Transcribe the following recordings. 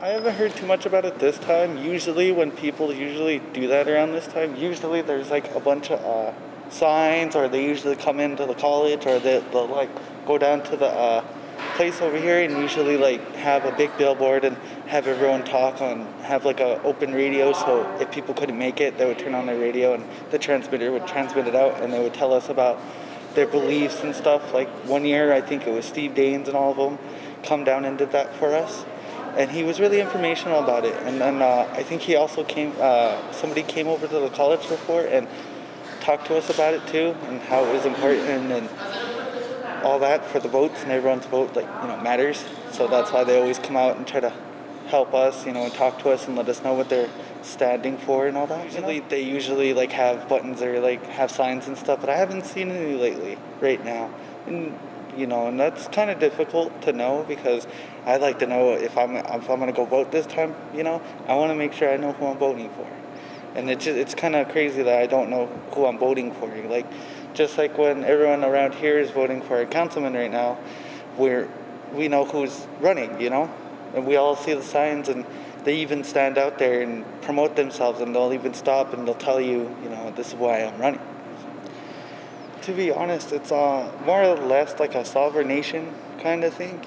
I haven't heard too much about it this time. Usually when people usually do that around this time, usually there's like a bunch of signs, or they usually come into the college, or they'll like go down to the place over here and usually like have a big billboard and have everyone talk on, have like a open radio, so if people couldn't make it, they would turn on their radio and the transmitter would transmit it out and they would tell us about their beliefs and stuff. Like one year, I think it was Steve Daines and all of them come down and did that for us. And he was really informational about it. And then I think he also somebody came over to the college before and talked to us about it too, and how it was important and all that for the votes, and everyone's vote matters. So that's why they always come out and try to help us, and talk to us and let us know what they're standing for and all that. They usually like have buttons or like have signs and stuff, but I haven't seen any lately right now. And that's kind of difficult to know, because I'd like to know if I'm going to go vote this time. I want to make sure I know who I'm voting for, and it's kind of crazy that I don't know who I'm voting for. Like, just like when everyone around here is voting for a councilman right now, we know who's running, and we all see the signs, and they even stand out there and promote themselves, and they'll even stop and they'll tell you, this is why I'm running. To be honest, it's more or less like a sovereign nation kind of thing,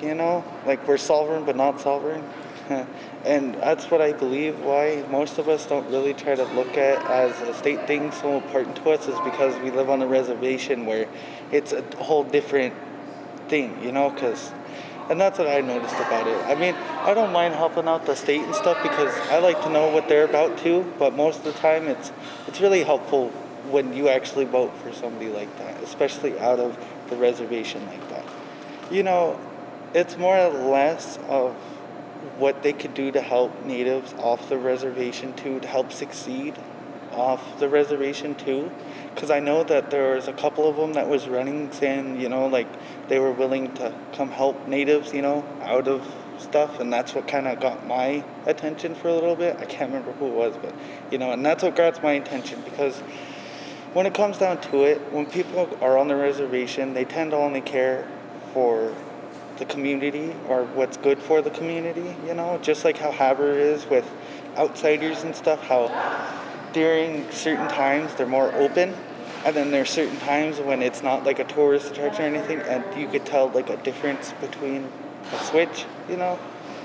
like we're sovereign but not sovereign. And that's what I believe why most of us don't really try to look at as a state thing so important to us, is because we live on a reservation where it's a whole different thing, and that's what I noticed about it. I mean, I don't mind helping out the state and stuff because I like to know what they're about too, but most of the time it's really helpful when you actually vote for somebody like that, especially out of the reservation like that. It's more or less of what they could do to help natives off the reservation too, to help succeed off the reservation too. Because I know that there was a couple of them that was running saying, like they were willing to come help natives, out of stuff, and that's what kind of got my attention for a little bit. I can't remember who it was, but, and that's what grabs my attention, because when it comes down to it, when people are on the reservation, they tend to only care for the community or what's good for the community, just like how Haber is with outsiders and stuff, how during certain times they're more open, and then there's certain times when it's not like a tourist attraction or anything, and you could tell like a difference between a switch,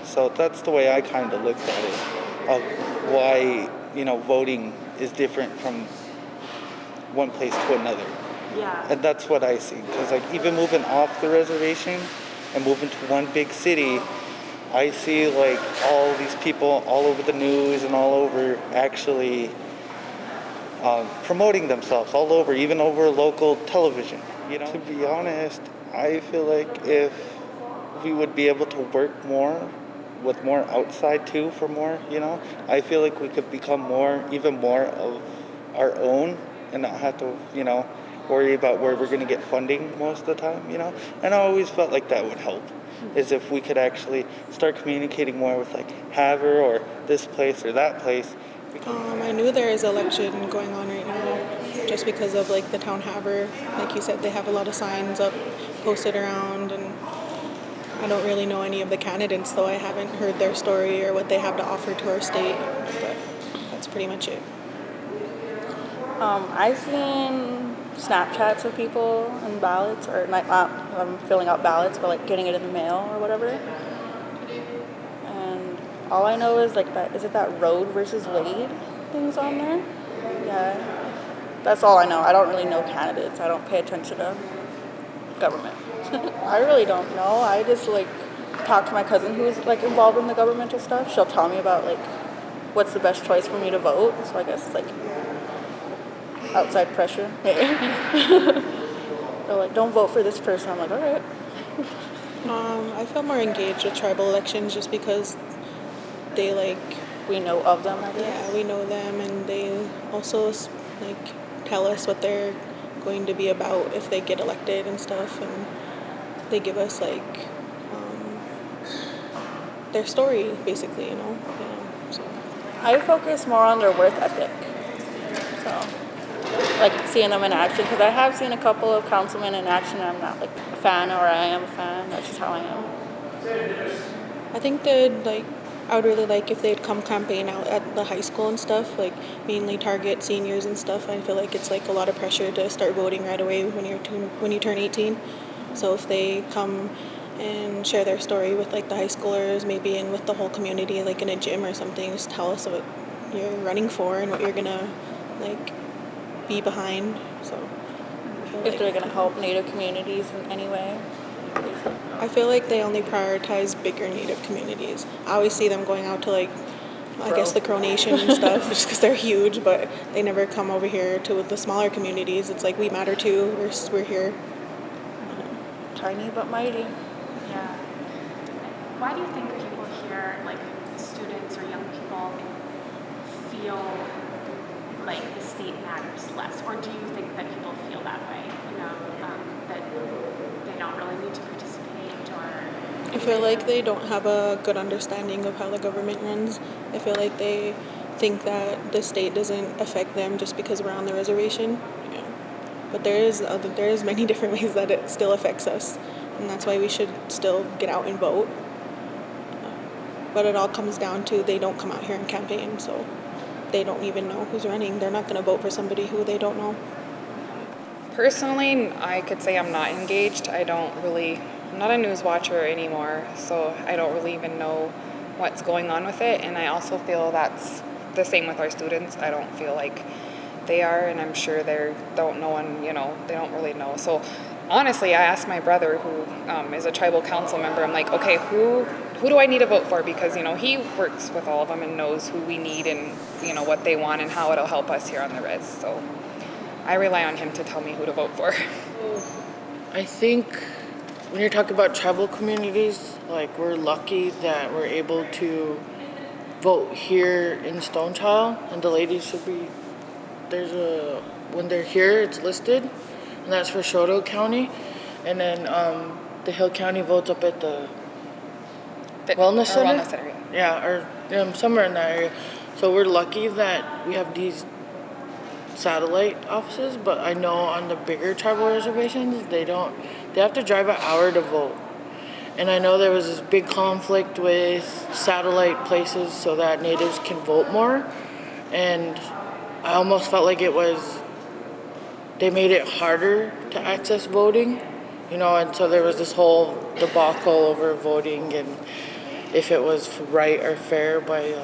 So that's the way I kind of looked at it, of why, voting is different from one place to another. Yeah. And that's what I see, because like even moving off the reservation and moving to one big city, I see like all these people all over the news and all over actually promoting themselves all over, even over local television. To be honest, I feel like if we would be able to work more with more outside too for more, I feel like we could become even more of our own and not have to, worry about where we're going to get funding most of the time, And I always felt like that would help, is if we could actually start communicating more with like Haver or this place or that place. I knew there is an election going on right now, just because of like the town Haver. Like you said, they have a lot of signs up, posted around, and I don't really know any of the candidates, though I haven't heard their story or what they have to offer to our state, but that's pretty much it. I've seen Snapchats of people and ballots, or not filling out ballots, but like getting it in the mail or whatever. And all I know is like that, is it that Roe versus Wade things on there? Yeah. That's all I know. I don't really know candidates. I don't pay attention to government. I really don't know. I just like talk to my cousin who's like involved in the governmental stuff. She'll tell me about like what's the best choice for me to vote. So I guess it's like outside pressure. They're like, don't vote for this person. I'm like, all right. I feel more engaged with tribal elections just because we know of them, I guess. Yeah, we know them, and they also tell us what they're going to be about if they get elected and stuff, and they give us their story basically, So I focus more on their work ethic. So like seeing them in action, because I have seen a couple of councilmen in action and I'm not like a fan, or I am a fan. That's just how I am. I think they'd I would really like if they'd come campaign out at the high school and stuff, like mainly target seniors and stuff. I feel like it's like a lot of pressure to start voting right away when you turn 18. So if they come and share their story with like the high schoolers, maybe and with the whole community, like in a gym or something, just tell us what you're running for and what you're gonna like be behind. So If they're gonna help Native communities in any way. I feel like they only prioritize bigger Native communities. I always see them going out to like, I guess the Crow Nation and stuff, just because they're huge, but they never come over here to the smaller communities. It's like we matter too. We're here. Tiny but mighty. Yeah. Why do you think people here, like students or young people, feel like the state matters less? Or do you think that people feel that way? You know, that they don't really need to participate, or I feel like they don't have a good understanding of how the government runs. I feel like they think that the state doesn't affect them just because we're on the reservation. Yeah. But there's many different ways that it still affects us, and that's why we should still get out and vote. But it all comes down to they don't come out here and campaign, so they don't even know who's running. They're not going to vote for somebody who they don't know. Personally, I could say I'm not engaged. I'm not a news watcher anymore, so I don't really even know what's going on with it. And I also feel that's the same with our students. I don't feel like they are, and I'm sure they don't know, and they don't really know. So honestly, I asked my brother, who is a tribal council member, I'm like, okay, who do I need to vote for? Because he works with all of them and knows who we need and what they want and how it'll help us here on the res. So I rely on him to tell me who to vote for. I think when you're talking about tribal communities, like we're lucky that we're able to vote here in Stonechild, and the ladies should be, when they're here, it's listed, and that's for Choteau County, and then the Hill County votes up at the Wellness Center? Yeah, or somewhere in that area. So we're lucky that we have these satellite offices, but I know on the bigger tribal reservations, they have to drive an hour to vote. And I know there was this big conflict with satellite places so that natives can vote more. And I almost felt like they made it harder to access voting, and so there was this whole debacle over voting and if it was right or fair by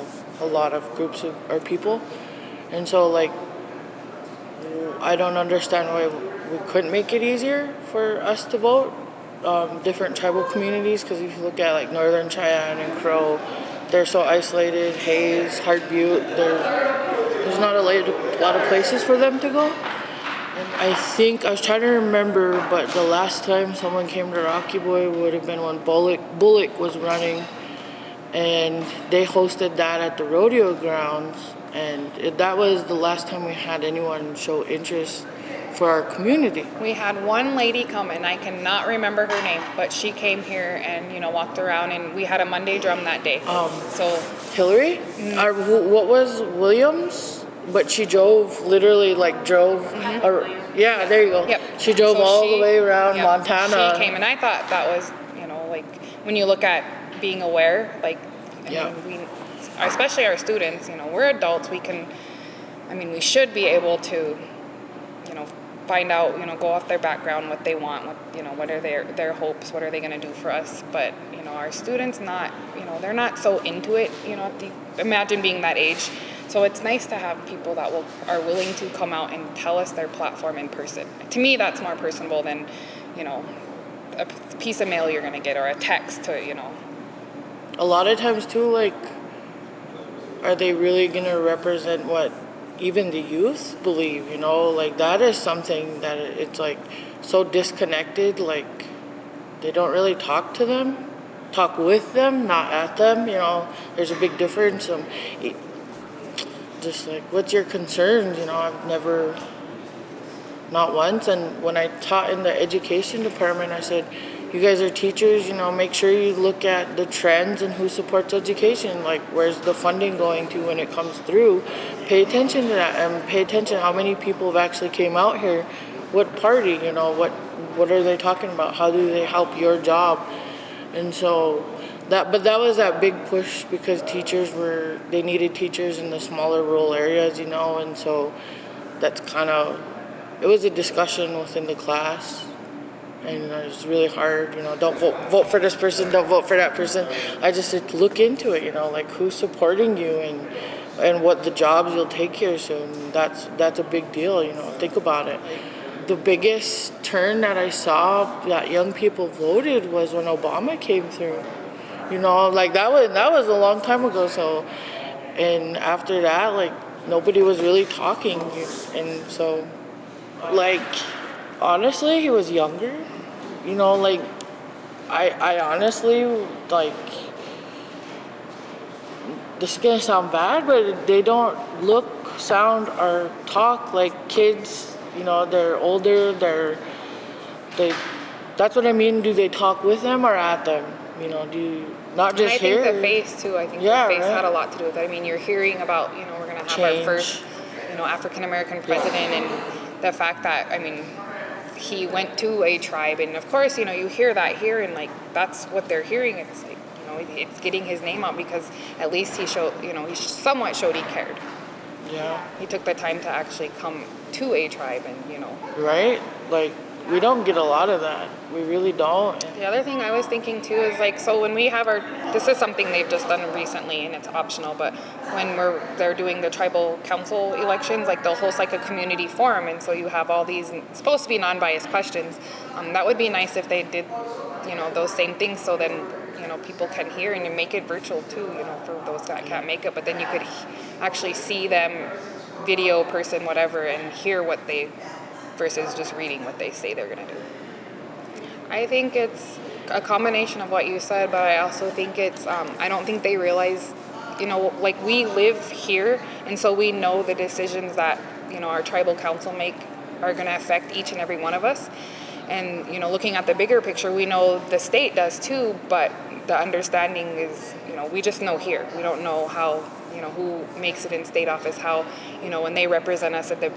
a lot of groups or people. And so, I don't understand why we couldn't make it easier for us to vote. Different tribal communities, because if you look at Northern Cheyenne and Crow, they're so isolated. Hayes, Hart Butte, there's not a lot of places for them to go. And I think, I was trying to remember, but the last time someone came to Rocky Boy would have been when Bullock was running, and they hosted that at the rodeo grounds, and that was the last time we had anyone show interest for our community. We had one lady come, and I cannot remember her name, but she came here and walked around, and we had a Monday drum that day. So Hillary? What was Williams? But she drove, literally drove. Yeah, there you go. Yep. She drove all the way around Montana. She came, and I thought that was, when you look at being aware, we, especially our students, we're adults. We we should be able to, find out, go off their background, what they want, what are their hopes, what are they going to do for us. But, our students they're not so into it, imagine being that age. So it's nice to have people that are willing to come out and tell us their platform in person. To me, that's more personable than, a piece of mail you're going to get or a text to, A lot of times, too, are they really going to represent what even the youth believe, that is something that it's so disconnected, they don't really talk with them, not at them, there's a big difference. Just what's your concerns, I've never, not once, and when I taught in the education department, I said, you guys are teachers, make sure you look at the trends and who supports education, where's the funding going to when it comes through. Pay attention to that, and pay attention to how many people have actually came out here, what party, what are they talking about, how do they help your job. And so But that was that big push because they needed teachers in the smaller rural areas, and so that's it was a discussion within the class, and it was really hard, don't vote for this person, don't vote for that person. I just said, look into it, like who's supporting you and what the jobs you'll take here soon. That's a big deal, think about it. The biggest turn that I saw that young people voted was when Obama came through. Like that was a long time ago. So, and after that, like nobody was really talking, and so, like, honestly, he was younger. Like I honestly like. This is gonna sound bad, but they don't look, sound, or talk like kids. They're older. They. That's what I mean. Do they talk with them or at them? Do you not just and I hear? think the face too. I think Yeah, the face right. had a lot to do with it. I mean, you're hearing about, we're gonna have Change. our first, African American president, and the fact that, I mean, he went to a tribe, and of course, you hear that here, and like that's what they're hearing. It's like, it's getting his name out because at least he showed, he somewhat showed he cared. Yeah. He took the time to actually come to a tribe, and Right? Like we don't get a lot of that. We really don't. The other thing I was thinking too is like, so when we have this is something they've just done recently and it's optional, but when they're doing the tribal council elections, like they'll host like a community forum, and so you have all these supposed to be non-biased questions. That would be nice if they did, those same things, so then people can hear, and you make it virtual too, for those that can't make it, but then you could actually see them, video person, whatever, and hear what they, versus just reading what they say they're gonna do. I think it's a combination of what you said, but I also think it's, I don't think they realize, like we live here, and so we know the decisions that, our tribal council make are gonna affect each and every one of us. And, looking at the bigger picture, we know the state does too, but the understanding is, we just know here. We don't know how, who makes it in state office, how, when they represent us at the,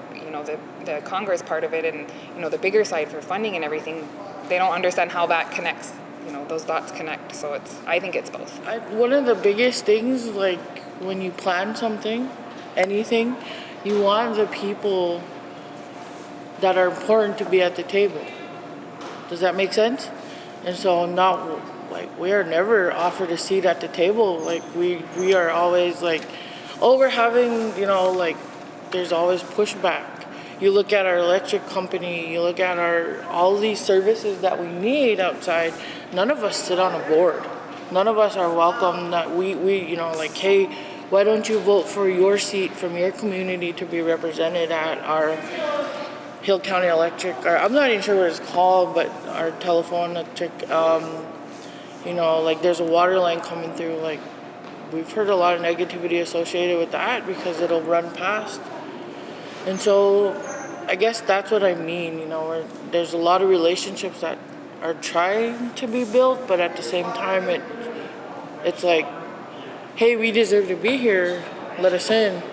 the Congress part of it, and, the bigger side for funding and everything, they don't understand how that connects, those dots connect. So I think it's both. One of the biggest things, like when you plan something, anything, you want the people that are important to be at the table. Does that make sense? And so we are never offered a seat at the table. Like we are always like, oh, we're having, like there's always pushback. You look at our electric company, you look at all these services that we need outside. None of us sit on a board. None of us are welcome. That we like, hey, why don't you vote for your seat from your community to be represented at our Hill County Electric, or I'm not even sure what it's called, but our telephone electric, like there's a water line coming through. Like we've heard a lot of negativity associated with that because it'll run past. And so I guess that's what I mean, where there's a lot of relationships that are trying to be built, but at the same time it's like, hey, we deserve to be here, let us in.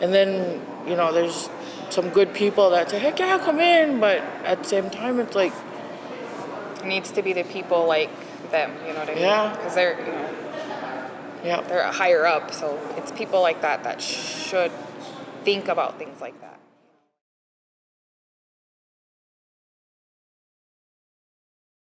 And then, there's some good people that say, heck yeah, come in, but at the same time it's like, It needs to be the people like them, you know what I mean? Yeah. Because they're, yeah. they're higher up, so it's people like that should think about things like that.